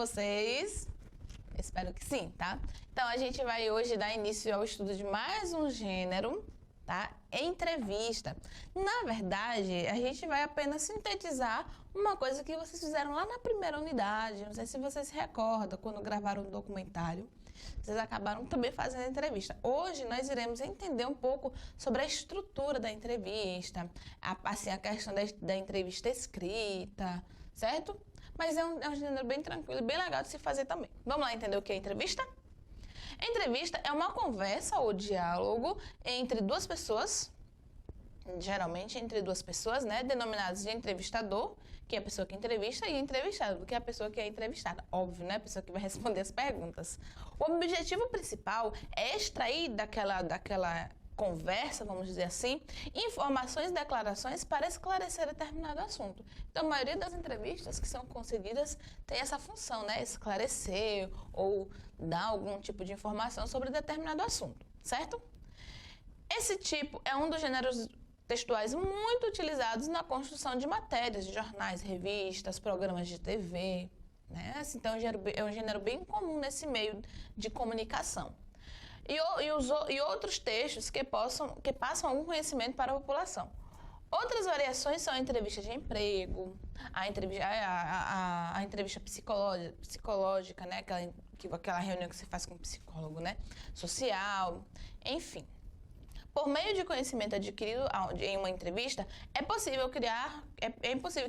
vocês? Espero que sim, tá? Então, a gente vai hoje dar início ao estudo de mais um gênero, tá? Entrevista. Na verdade, a gente vai apenas sintetizar uma coisa que vocês fizeram lá na primeira unidade. Não sei se vocês se recordam, quando gravaram um documentário, vocês acabaram também fazendo entrevista. Hoje nós iremos entender um pouco sobre a estrutura da entrevista, a questão da entrevista escrita, certo? Mas é um gênero bem tranquilo e bem legal de se fazer também. Vamos lá entender o que é entrevista? Entrevista é uma conversa ou diálogo entre duas pessoas, geralmente entre duas pessoas, né, denominadas de entrevistador, que é a pessoa que entrevista, e entrevistado, que é a pessoa que é entrevistada. Óbvio, né, a pessoa que vai responder as perguntas. O objetivo principal é extrair daquela conversa, vamos dizer assim, informações e declarações para esclarecer determinado assunto. Então, a maioria das entrevistas que são concedidas tem essa função, né, esclarecer ou dar algum tipo de informação sobre determinado assunto, certo? Esse tipo é um dos gêneros textuais muito utilizados na construção de matérias de jornais, revistas, programas de TV, né? Então, é um gênero bem comum nesse meio de comunicação. E outros textos que passam algum conhecimento para a população. Outras variações são a entrevista de emprego, a entrevista psicológica, né? Aquela reunião que você faz com um psicólogo, né? Social, enfim. Por meio de conhecimento adquirido em uma entrevista, é impossível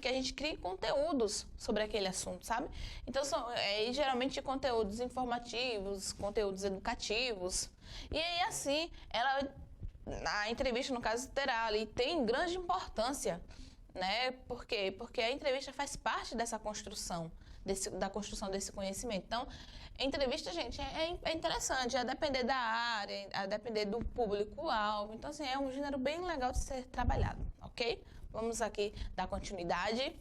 que a gente crie conteúdos sobre aquele assunto, sabe? Então, geralmente conteúdos informativos, conteúdos educativos. E aí, assim, a entrevista, no caso, tem grande importância, né? Por quê? Porque a entrevista faz parte dessa construção, da construção desse conhecimento. Então, entrevista, gente, é interessante, a depender da área, a depender do público-alvo. Então, assim, é um gênero bem legal de ser trabalhado, ok? Vamos aqui dar continuidade.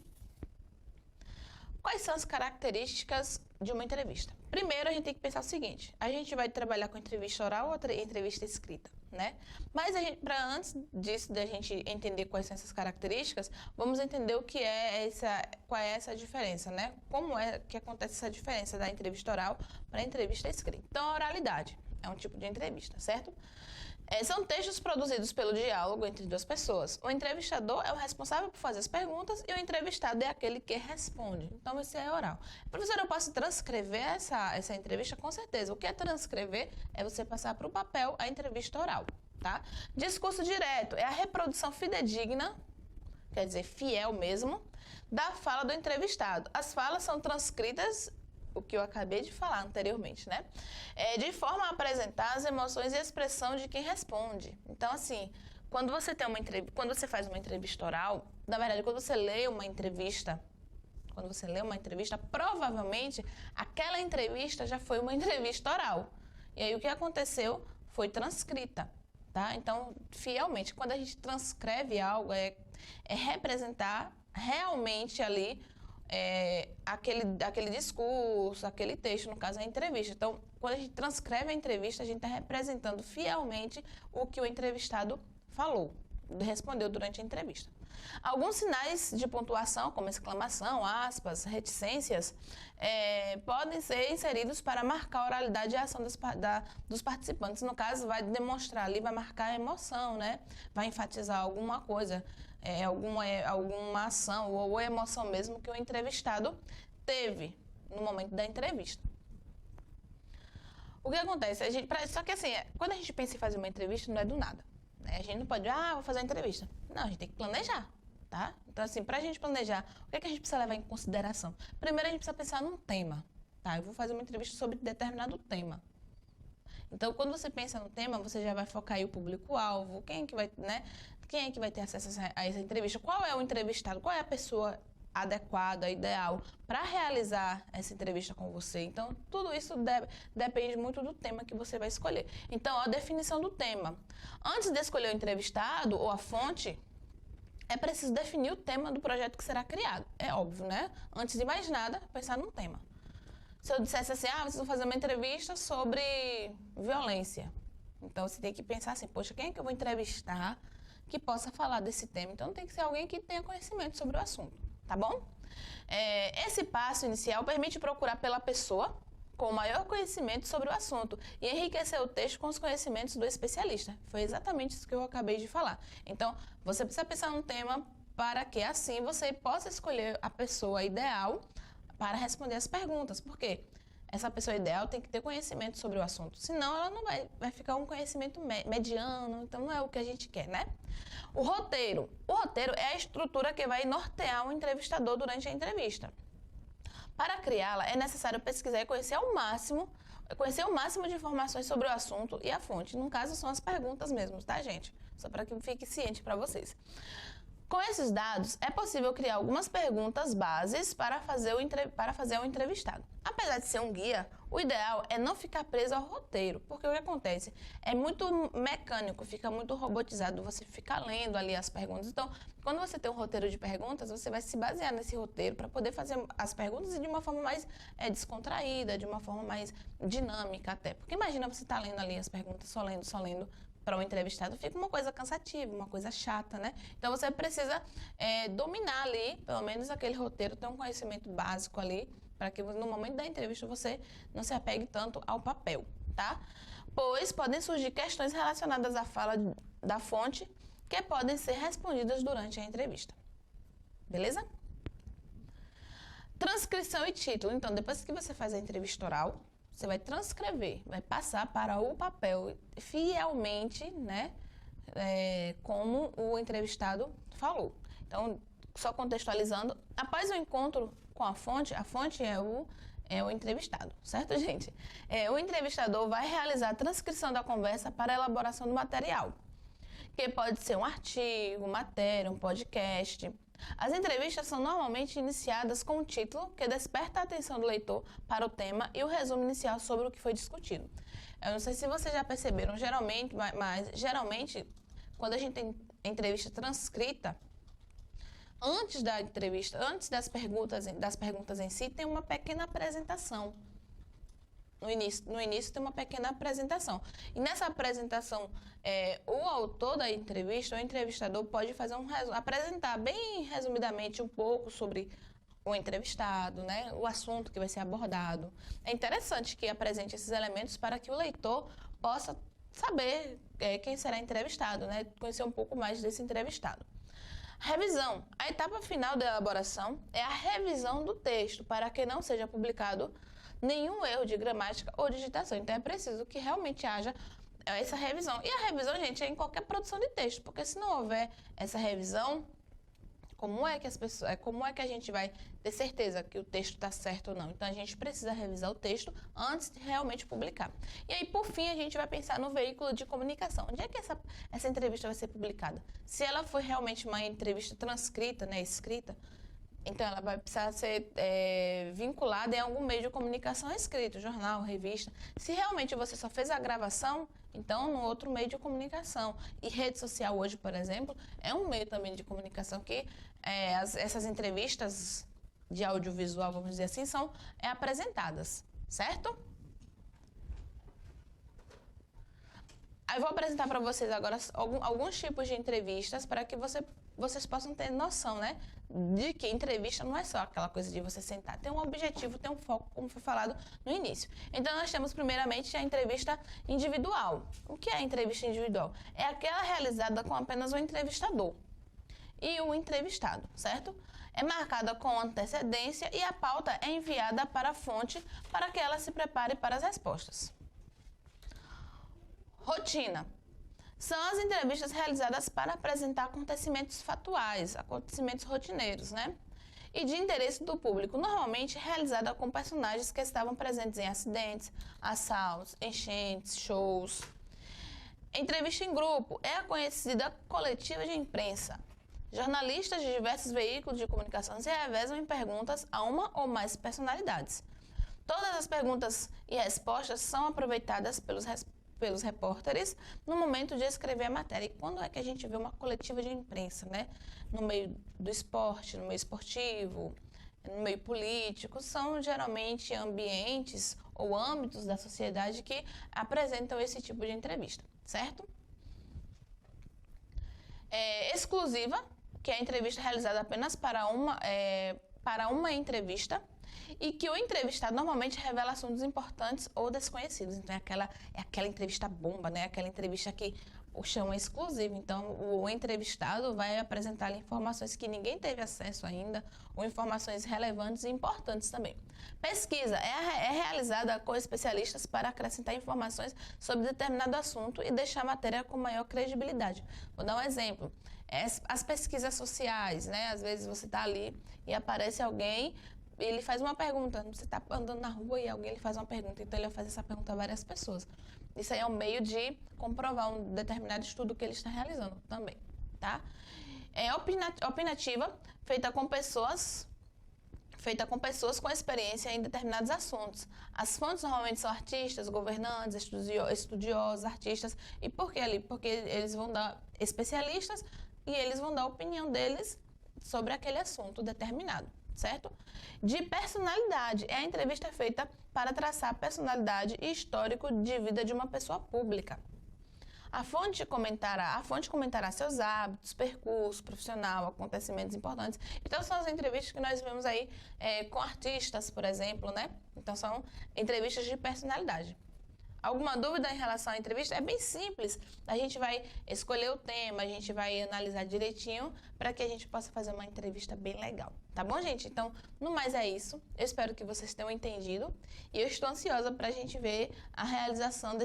Quais são as características de uma entrevista? Primeiro, a gente tem que pensar o seguinte: a gente vai trabalhar com entrevista oral ou entrevista escrita, né? Mas antes disso, da gente entender quais são essas características, vamos entender qual é essa diferença, né? Como é que acontece essa diferença da entrevista oral para a entrevista escrita. Então, a oralidade é um tipo de entrevista, certo? São textos produzidos pelo diálogo entre duas pessoas. O entrevistador é o responsável por fazer as perguntas e o entrevistado é aquele que responde. Então, esse é oral. Professor, eu posso transcrever essa entrevista? Com certeza. O que é transcrever? É você passar para o papel a entrevista oral, tá? Discurso direto é a reprodução fidedigna, quer dizer, fiel mesmo, da fala do entrevistado. As falas são transcritas, o que eu acabei de falar anteriormente, né? De forma a apresentar as emoções e a expressão de quem responde. Então, assim, quando você faz uma entrevista oral, na verdade, quando você lê uma entrevista, provavelmente aquela entrevista já foi uma entrevista oral. E aí o que aconteceu foi transcrita, tá? Então, fielmente, quando a gente transcreve algo, é representar realmente ali aquele discurso, aquele texto, no caso a entrevista. Então, quando a gente transcreve a entrevista, a gente está representando fielmente o que o entrevistado respondeu durante a entrevista. Alguns sinais de pontuação, como exclamação, aspas, reticências, podem ser inseridos para marcar a oralidade e a ação dos participantes. No caso, vai demonstrar ali, vai marcar a emoção, né? Vai enfatizar alguma coisa, alguma ação ou emoção mesmo que o entrevistado teve no momento da entrevista. O que acontece? Só que assim, quando a gente pensa em fazer uma entrevista, não é do nada. A gente não pode, vou fazer uma entrevista. Não, a gente tem que planejar, tá? Então, assim, pra gente planejar, o que é que a gente precisa levar em consideração? Primeiro, a gente precisa pensar num tema, tá? Eu vou fazer uma entrevista sobre determinado tema. Então, quando você pensa no tema, você já vai focar aí o público-alvo, quem é que vai ter acesso a essa entrevista? Qual é o entrevistado? Qual é a pessoa adequada, ideal para realizar essa entrevista com você? Então, tudo isso depende muito do tema que você vai escolher. Então, a definição do tema. Antes de escolher o entrevistado ou a fonte, é preciso definir o tema do projeto que será criado. É óbvio, né? Antes de mais nada, pensar num tema. Se eu dissesse assim, vocês vão fazer uma entrevista sobre violência. Então, você tem que pensar assim, poxa, quem é que eu vou entrevistar que possa falar desse tema? Então, tem que ser alguém que tenha conhecimento sobre o assunto, tá bom? Esse passo inicial permite procurar pela pessoa com maior conhecimento sobre o assunto e enriquecer o texto com os conhecimentos do especialista. Foi exatamente isso que eu acabei de falar. Então, você precisa pensar num tema para que assim você possa escolher a pessoa ideal para responder as perguntas. Por quê? Essa pessoa ideal tem que ter conhecimento sobre o assunto, senão ela não vai ficar um conhecimento mediano, então não é o que a gente quer, né? O roteiro é a estrutura que vai nortear o entrevistador durante a entrevista. Para criá-la, é necessário pesquisar e conhecer o máximo de informações sobre o assunto e a fonte. No caso, são as perguntas mesmo, tá, gente? Só para que fique ciente para vocês. Com esses dados, é possível criar algumas perguntas bases para fazer o entrevistado. Apesar de ser um guia, o ideal é não ficar preso ao roteiro, porque o que acontece? É muito mecânico, fica muito robotizado, você fica lendo ali as perguntas. Então, quando você tem um roteiro de perguntas, você vai se basear nesse roteiro para poder fazer as perguntas de uma forma mais descontraída, de uma forma mais dinâmica até. Porque imagina você estar lendo ali as perguntas, só lendo, para um entrevistado fica uma coisa cansativa, uma coisa chata, né? Então você precisa dominar ali, pelo menos aquele roteiro, ter um conhecimento básico ali, para que no momento da entrevista você não se apegue tanto ao papel, tá? Pois podem surgir questões relacionadas à fala da fonte que podem ser respondidas durante a entrevista. Beleza? Transcrição e título. Então, depois que você faz a entrevista oral, você vai transcrever, vai passar para o papel fielmente, né, como o entrevistado falou. Então, só contextualizando, após o encontro com a fonte é o entrevistado, certo, gente? O entrevistador vai realizar a transcrição da conversa para a elaboração do material, que pode ser um artigo, matéria, um podcast. As entrevistas são normalmente iniciadas com um título que desperta a atenção do leitor para o tema e o resumo inicial sobre o que foi discutido. Eu não sei se vocês já perceberam, geralmente, quando a gente tem entrevista transcrita, antes da entrevista, antes das perguntas em si, tem uma pequena apresentação. No início tem uma pequena apresentação. E nessa apresentação, o autor da entrevista, o entrevistador, pode fazer apresentar bem resumidamente um pouco sobre o entrevistado, né? O assunto que vai ser abordado. É interessante que apresente esses elementos para que o leitor possa saber quem será entrevistado, né? Conhecer um pouco mais desse entrevistado. Revisão. A etapa final da elaboração é a revisão do texto para que não seja publicado nenhum erro de gramática ou digitação. Então, é preciso que realmente haja essa revisão. E a revisão, gente, é em qualquer produção de texto, porque se não houver essa revisão, como é que a gente vai ter certeza que o texto está certo ou não? Então, a gente precisa revisar o texto antes de realmente publicar. E aí, por fim, a gente vai pensar no veículo de comunicação. Onde é que essa entrevista vai ser publicada? Se ela foi realmente uma entrevista transcrita, né, escrita, então ela vai precisar ser vinculada em algum meio de comunicação escrito, jornal, revista. Se realmente você só fez a gravação, então no outro meio de comunicação. E rede social hoje, por exemplo, é um meio também de comunicação que essas entrevistas de audiovisual, vamos dizer assim, são apresentadas, certo? Aí eu vou apresentar para vocês agora alguns tipos de entrevistas para que vocês possam ter noção, né? De que entrevista não é só aquela coisa de você sentar. Tem um objetivo, tem um foco, como foi falado no início. Então, nós temos primeiramente a entrevista individual. O que é a entrevista individual? É aquela realizada com apenas o entrevistador e o entrevistado, certo? É marcada com antecedência e a pauta é enviada para a fonte para que ela se prepare para as respostas. Rotina. São as entrevistas realizadas para apresentar acontecimentos fatuais, acontecimentos rotineiros, né? E de interesse do público, normalmente realizada com personagens que estavam presentes em acidentes, assaltos, enchentes, shows. Entrevista em grupo é a conhecida coletiva de imprensa. Jornalistas de diversos veículos de comunicação se revezam em perguntas a uma ou mais personalidades. Todas as perguntas e respostas são aproveitadas pelos repórteres no momento de escrever a matéria. E quando é que a gente vê uma coletiva de imprensa, né? No meio do esporte, no meio esportivo, no meio político, são geralmente ambientes ou âmbitos da sociedade que apresentam esse tipo de entrevista, certo? Exclusiva, que é a entrevista realizada apenas para para uma entrevista e que o entrevistado normalmente revela assuntos importantes ou desconhecidos. Então, é aquela entrevista bomba, né? Aquela entrevista que o chão é exclusivo. Então, o entrevistado vai apresentar informações que ninguém teve acesso ainda, ou informações relevantes e importantes também. Pesquisa é realizada com especialistas para acrescentar informações sobre determinado assunto e deixar a matéria com maior credibilidade. Vou dar um exemplo. As pesquisas sociais, né? Às vezes você está ali e aparece alguém, ele faz uma pergunta, você está andando na rua e alguém lhe faz uma pergunta, então ele vai fazer essa pergunta a várias pessoas. Isso aí é um meio de comprovar um determinado estudo que ele está realizando também, tá? É opinativa, feita com pessoas com experiência em determinados assuntos. As fontes normalmente são artistas, governantes, estudiosos, artistas. E por que ali? Porque eles vão dar especialistas e eles vão dar a opinião deles sobre aquele assunto determinado, certo? De personalidade, é a entrevista feita para traçar a personalidade e histórico de vida de uma pessoa pública. A fonte comentará seus hábitos, percurso profissional, acontecimentos importantes. Então, são as entrevistas que nós vemos aí com artistas, por exemplo, né? Então, são entrevistas de personalidade. Alguma dúvida em relação à entrevista? É bem simples. A gente vai escolher o tema, a gente vai analisar direitinho para que a gente possa fazer uma entrevista bem legal. Tá bom, gente? Então, no mais é isso. Eu espero que vocês tenham entendido e eu estou ansiosa para a gente ver a realização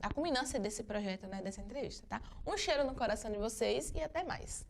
a culminância desse projeto, né, dessa entrevista, tá? Um cheiro no coração de vocês e até mais.